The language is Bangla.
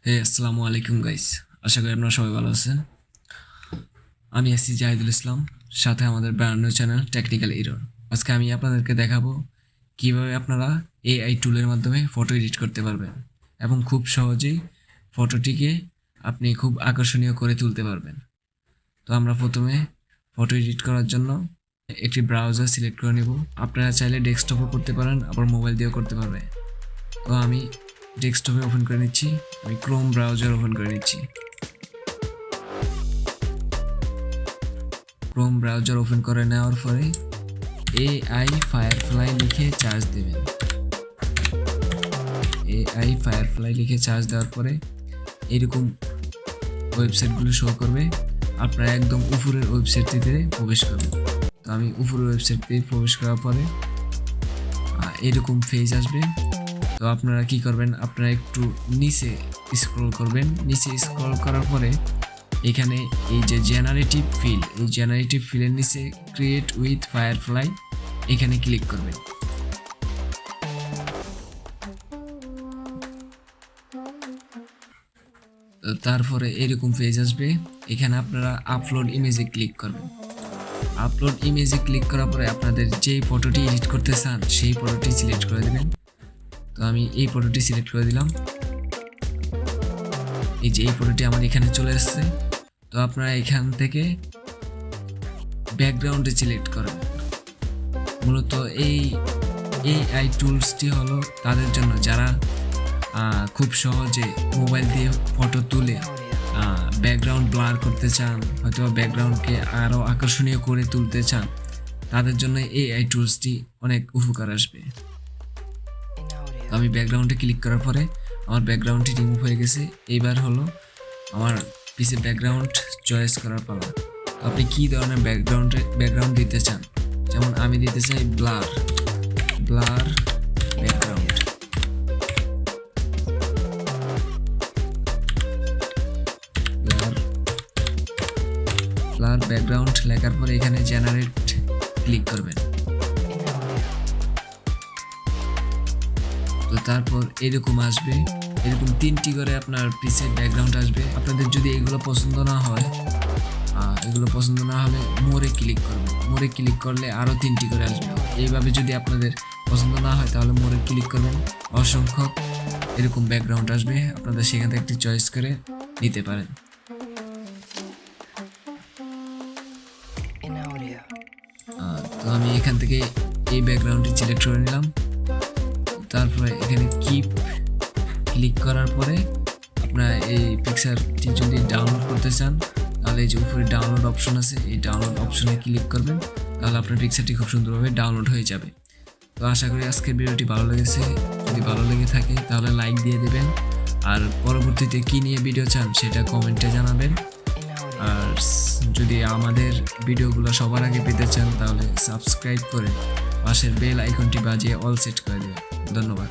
আসসালামু আলাইকুম গাইস, আশা করি আপনারা সবাই ভালো আছেন। আমি আছি জাহিদুল ইসলাম, সাথে আমাদের brand new channel technical error. আজকে আমি আপনাদেরকে দেখাবো কিভাবে আপনারা এআই টুলের মাধ্যমে ফটো এডিট করতে পারবেন এবং খুব সহজেই ফটোটিকে আপনি খুব আকর্ষণীয় করে তুলতে পারবেন। তো আমরা প্রথমে ফটো এডিট করার জন্য একটি ব্রাউজার সিলেক্ট করে নেব। আপনারা চাইলে ডেস্কটপও করতে পারেন, আবার মোবাইল দিয়েও করতে পারবেন। তো আমি ডেস্কটপে ওপেন করে নিচ্ছি, আমি ক্রোম ব্রাউজার ওপেন করে নিচ্ছি। ক্রোম ব্রাউজার ওপেন করে নেওয়ার পরে এআই ফায়ারফ্লাই লিখে চার্জ দেবেন। এআই ফায়ারফ্লাই লিখে চার্জ দেওয়ার পরে এরকম ওয়েবসাইটগুলো শো করবে। আপনারা একদম উপরের ওয়েবসাইটটিতে প্রবেশ করবেন। তো আমি উপরের ওয়েবসাইটটিতে প্রবেশ করার পরে এরকম পেজ আসবে। তো আপনারা কি করবেন, আপনারা একটু নিচে স্ক্রল করবেন। নিচে স্ক্রল করার পরে এখানে এই যে জেনারেটিভ ফিল, এই জেনারেটিভ ফিলের নিচে ক্রিয়েট উইথ ফায়ারফ্লাই এখানে ক্লিক করবেন। তারপরে এরকম পেজ আসবে, এখানে আপনারা আপলোড ইমেজে ক্লিক করবেন। আপলোড ইমেজে ক্লিক করার পরে আপনাদের যেই ফটোটি এডিট করতে চান সেই ফটোটি সিলেক্ট করে দেবেন। তো আমি এই ফটোটি সিলেক্ট করে দিলাম। এই যে এই ফটোটি আমার এখানে চলে আসছে। তো আপনারা এখান থেকে ব্যাকগ্রাউন্ডে সিলেক্ট করবেন। মূলত এই এআই টুলসটি হলো তাদের জন্য যারা খুব সহজে মোবাইল দিয়ে ফটো তুলে ব্যাকগ্রাউন্ড ব্লার করতে চান, হয়তো ব্যাকগ্রাউন্ডকে আরও আকর্ষণীয় করে তুলতে চান, তাদের জন্য এআই টুলসটি অনেক উপকার আসবে। তো আমি ব্যাকগ্রাউন্ডে ক্লিক করার পরে আমার ব্যাকগ্রাউন্ডটি রিমুভ হয়ে গেছে। এইবার হলো আমার পিছে ব্যাকগ্রাউন্ড চয়েস করার পালা। তো আপনি কী ধরনের ব্যাকগ্রাউন্ড দিতে চান, যেমন আমি দিতে চাই ব্লার ব্যাকগ্রাউন্ড। ব্লার ব্যাকগ্রাউন্ড লেখার পরে এখানে জেনারেট ক্লিক করবেন। তো তারপর এরকম আসবে, এরকম 3টি করে আপনার পিসের ব্যাকগ্রাউন্ড আসবে। আপনাদের যদি এগুলো পছন্দ না হলে মোরে ক্লিক করবেন। মোরে ক্লিক করলে আরও 3টি করে আসবে। এইভাবে যদি আপনাদের পছন্দ না হয় তাহলে মোরে ক্লিক করবেন। অসংখ্য এরকম ব্যাকগ্রাউন্ড আসবে, আপনাদের সেখান থেকে একটি চয়েস করে নিতে পারেন। তো আমি এখান থেকে এই ব্যাকগ্রাউন্ডটি সিলেক্ট করে নিলাম। তারপরে এখানে কিপ ক্লিক করার পরে আপনার এই পিকচারটি যদি ডাউনলোড করতে চান তাহলে এই যে উপরে ডাউনলোড অপশন আছে, এই ডাউনলোড অপশনে ক্লিক করবেন, তাহলে আপনার পিকচারটি খুব সুন্দরভাবে ডাউনলোড হয়ে যাবে। তো আশা করি আজকের ভিডিওটি ভালো লেগেছে। যদি ভালো লেগে থাকে তাহলে লাইক দিয়ে দেবেন, আর পরবর্তীতে কী নিয়ে ভিডিও চান সেটা কমেন্টে জানাবেন। আর যদি আমাদের ভিডিওগুলো সবার আগে পেতে চান তাহলে সাবস্ক্রাইব করে পাশের বেল আইকনটি বাজিয়ে অল সেট করে দেবেন। ধন্যবাদ।